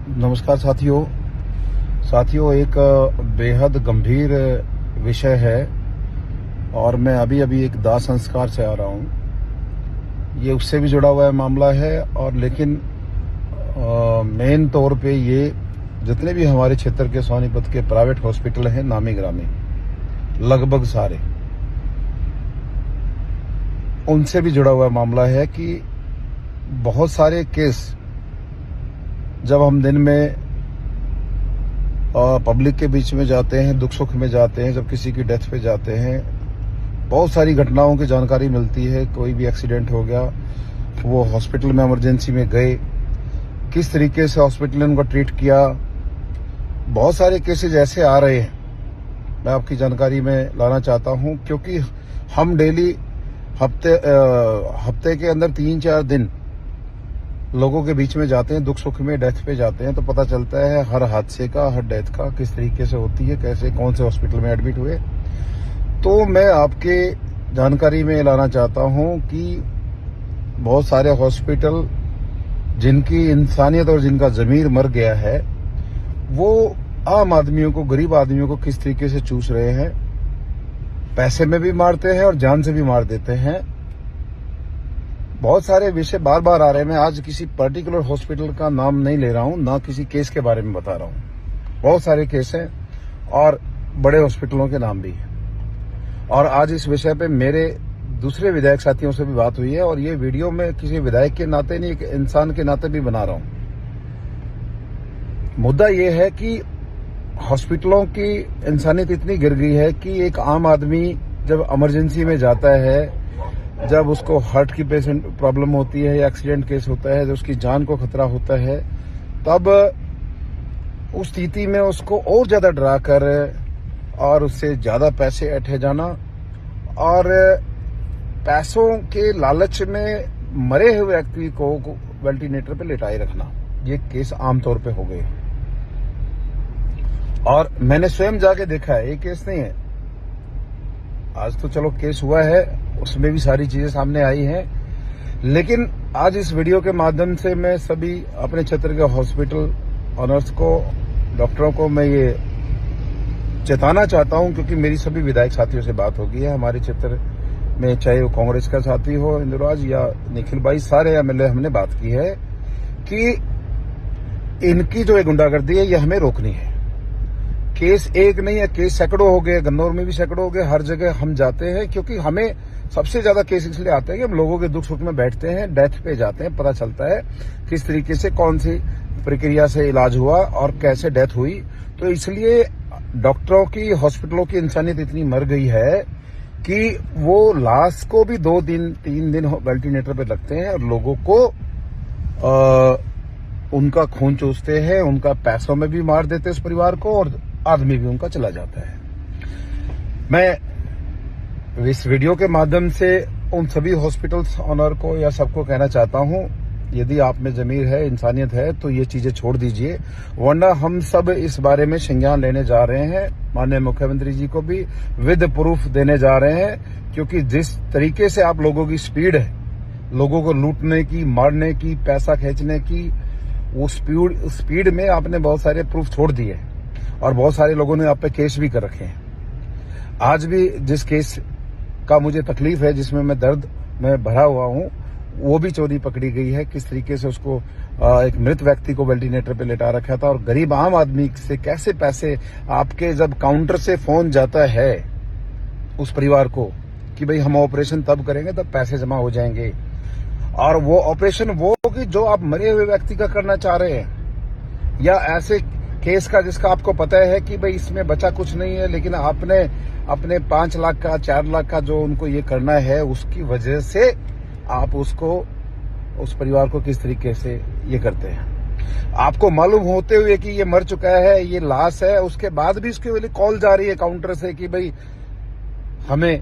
नमस्कार साथियों, एक बेहद गंभीर विषय है और मैं अभी एक दाह संस्कार से आ रहा हूँ। ये उससे भी जुड़ा हुआ मामला है और लेकिन मेन तौर पे ये जितने भी हमारे क्षेत्र के सोनीपत के प्राइवेट हॉस्पिटल हैं नामी ग्रामी लगभग सारे, उनसे भी जुड़ा हुआ मामला है कि बहुत सारे केस जब हम दिन में पब्लिक के बीच में जाते हैं, दुख सुख में जाते हैं, जब किसी की डेथ पे जाते हैं, बहुत सारी घटनाओं की जानकारी मिलती है। कोई भी एक्सीडेंट हो गया, वो हॉस्पिटल में इमरजेंसी में गए, किस तरीके से हॉस्पिटल ने उनको ट्रीट किया। बहुत सारे केसेज ऐसे आ रहे हैं, मैं आपकी जानकारी में लाना चाहता हूं, क्योंकि हम डेली हफ्ते के अंदर 3-4 दिन लोगों के बीच में जाते हैं, दुख सुख में, डेथ पे जाते हैं, तो पता चलता है हर हादसे का, हर डेथ का किस तरीके से होती है, कैसे कौन से हॉस्पिटल में एडमिट हुए। तो मैं आपके जानकारी में लाना चाहता हूं कि बहुत सारे हॉस्पिटल जिनकी इंसानियत और जिनका ज़मीर मर गया है, वो आम आदमियों को, गरीब आदमियों को किस तरीके से चूस रहे हैं। पैसे में भी मारते हैं और जान से भी मार देते हैं। बहुत सारे विषय बार बार आ रहे हैं। मैं आज किसी पर्टिकुलर हॉस्पिटल का नाम नहीं ले रहा हूं, ना किसी केस के बारे में बता रहा हूं। बहुत सारे केस हैं और बड़े हॉस्पिटलों के नाम भी हैं। और आज इस विषय पे मेरे दूसरे विधायक साथियों से भी बात हुई है और ये वीडियो में किसी विधायक के नाते नहीं, एक इंसान के नाते भी बना रहा हूं। मुद्दा ये है कि हॉस्पिटलों की इंसानियत इतनी गिर गई है कि एक आम आदमी जब इमरजेंसी में जाता है, जब उसको हार्ट की पेशेंट प्रॉब्लम होती है या एक्सीडेंट केस होता है, जब उसकी जान को खतरा होता है, तब उस स्थिति में उसको और ज्यादा डरा कर और उससे ज्यादा पैसे ऐंठे जाना और पैसों के लालच में मरे हुए व्यक्ति को वेंटिलेटर पे लेटाए रखना, ये केस आमतौर पे हो गए। और मैंने स्वयं जाके देखा है, ये केस नहीं है, आज तो चलो केस हुआ है, उसमें भी सारी चीजें सामने आई हैं, लेकिन आज इस वीडियो के माध्यम से मैं सभी अपने क्षेत्र के हॉस्पिटल ऑनर्स को, डॉक्टरों को मैं ये चेताना चाहता हूं, क्योंकि मेरी सभी विधायक साथियों से बात होगी है हमारे क्षेत्र में, चाहे वो कांग्रेस का साथी हो इंदुराज या निखिल भाई, सारे एमएलए हमने बात की है कि इनकी जो गुंडागर्दी है ये हमें रोकनी है। केस एक नहीं है, केस सैकड़ों हो गए, गन्नौर में भी सैकड़ों हो गए, हर जगह हम जाते हैं, क्योंकि हमें सबसे ज्यादा केस इसलिए आते हैं कि हम लोगों के दुख सुख में बैठते हैं, डेथ पे जाते हैं, पता चलता है किस तरीके से, कौन सी प्रक्रिया से इलाज हुआ और कैसे डेथ हुई। तो इसलिए डॉक्टरों की, हॉस्पिटलों की इंसानियत इतनी मर गई है कि वो लाश को भी 2 दिन 3 दिन वेंटिलेटर पे रखते हैं और लोगों को उनका खून चूसते हैं, उनका पैसों में भी मार देते हैं उस परिवार को, और आदमी भी उनका चला जाता है। मैं इस वीडियो के माध्यम से उन सभी हॉस्पिटल्स ऑनर को या सबको कहना चाहता हूं, यदि आप में जमीर है, इंसानियत है, तो ये चीजें छोड़ दीजिए, वरना हम सब इस बारे में संज्ञान लेने जा रहे हैं। माननीय मुख्यमंत्री जी को भी विद प्रूफ देने जा रहे हैं, क्योंकि जिस तरीके से आप लोगों की स्पीड है, लोगों को लूटने की, मारने की, पैसा खींचने की, वो स्पीड में आपने बहुत सारे प्रूफ छोड़ दिए और बहुत सारे लोगों ने आप पे केस भी कर रखे हैं। आज भी जिस केस का मुझे तकलीफ है, जिसमें मैं दर्द में भरा हुआ हूं, वो भी चोरी पकड़ी गई है। किस तरीके से उसको एक मृत व्यक्ति को वेंटिलेटर पे लेटा रखा था और गरीब आम आदमी से कैसे पैसे, आपके जब काउंटर से फोन जाता है उस परिवार को कि भाई हम ऑपरेशन तब करेंगे तब पैसे जमा हो जाएंगे, और वो ऑपरेशन वो कि जो आप मरे हुए व्यक्ति का करना चाह रहे हैं, या ऐसे केस का जिसका आपको पता है कि भाई इसमें बचा कुछ नहीं है, लेकिन आपने अपने 5 लाख का, 4 लाख का जो उनको ये करना है, उसकी वजह से आप उसको, उस परिवार को किस तरीके से ये करते हैं। आपको मालूम होते हुए कि ये मर चुका है, ये लाश है, उसके बाद भी उसके लिए कॉल जा रही है काउंटर से कि भाई हमें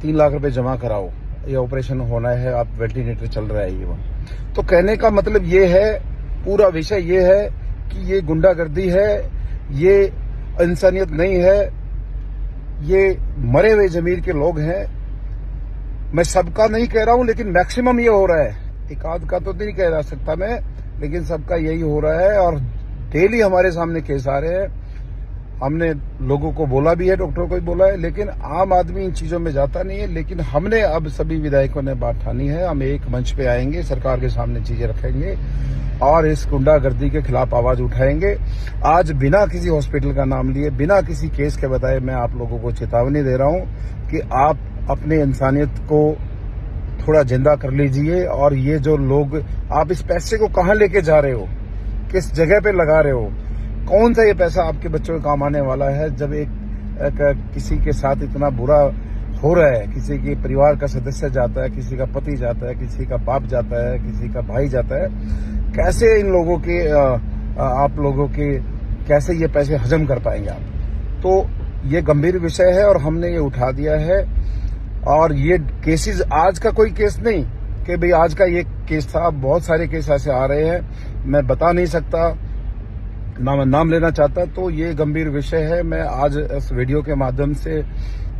3 लाख रुपए जमा कराओ, ये ऑपरेशन होना है, आप वेंटिलेटर चल रहा है ये वो। तो कहने का मतलब ये है, पूरा विषय ये है कि ये गुंडागर्दी है, ये इंसानियत नहीं है, ये मरे हुए जमीर के लोग हैं। मैं सबका नहीं कह रहा हूं, लेकिन मैक्सिमम ये हो रहा है। एक आध का तो नहीं कह सकता मैं, लेकिन सबका यही हो रहा है। और डेली हमारे सामने केस आ रहे हैं। हमने लोगों को बोला भी है, डॉक्टरों को भी बोला है, लेकिन आम आदमी इन चीजों में जाता नहीं है। लेकिन हमने अब सभी विधायकों ने बात ठानी है, हम एक मंच पे आएंगे, सरकार के सामने चीजें रखेंगे और इस गुंडागर्दी के खिलाफ आवाज उठाएंगे। आज बिना किसी हॉस्पिटल का नाम लिए, बिना किसी केस के बताए मैं आप लोगों को चेतावनी दे रहा हूं कि आप अपने इंसानियत को थोड़ा जिंदा कर लीजिए। और ये जो लोग, आप इस पैसे को कहां लेके जा रहे हो, किस जगह पे लगा रहे हो, कौन सा ये पैसा आपके बच्चों के काम आने वाला है। जब एक किसी के साथ इतना बुरा हो रहा है, किसी के परिवार का सदस्य जाता है, किसी का पति जाता है, किसी का बाप जाता है, किसी का भाई जाता है, कैसे इन लोगों के आप लोगों के कैसे ये पैसे हजम कर पाएंगे आप। तो ये गंभीर विषय है और हमने ये उठा दिया है। और ये केसेस आज का कोई केस नहीं कि भाई आज का ये केस था, बहुत सारे केस ऐसे आ रहे हैं, मैं बता नहीं सकता, नाम लेना चाहता। तो ये गंभीर विषय है। मैं आज इस वीडियो के माध्यम से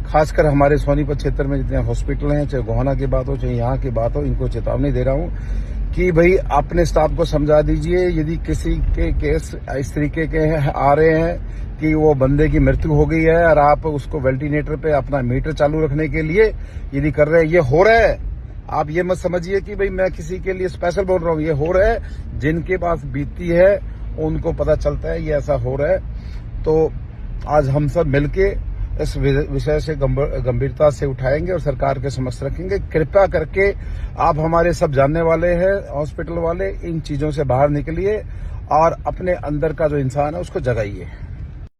खासकर हमारे सोनीपत क्षेत्र में जितने हॉस्पिटल हैं, चाहे गोहाना की बात हो चाहे यहाँ की बात हो, इनको चेतावनी दे रहा हूँ कि भाई अपने स्टाफ को समझा दीजिए, यदि किसी के केस इस तरीके के आ रहे हैं कि वो बंदे की मृत्यु हो गई है और आप उसको वेंटिलेटर पे अपना मीटर चालू रखने के लिए यदि कर रहे हैं, ये हो रहा है। आप ये मत समझिए कि भाई मैं किसी के लिए स्पेशल बोल रहा हूँ, ये हो रहा है। जिनके पास बीतती है उनको पता चलता है ये ऐसा हो रहा है। तो आज हम सब मिलके इस विषय से गंभीरता से उठाएंगे और सरकार के समक्ष रखेंगे। कृपया करके आप हमारे सब जानने वाले हैं, हॉस्पिटल वाले, इन चीजों से बाहर निकलिए और अपने अंदर का जो इंसान है उसको जगाइए।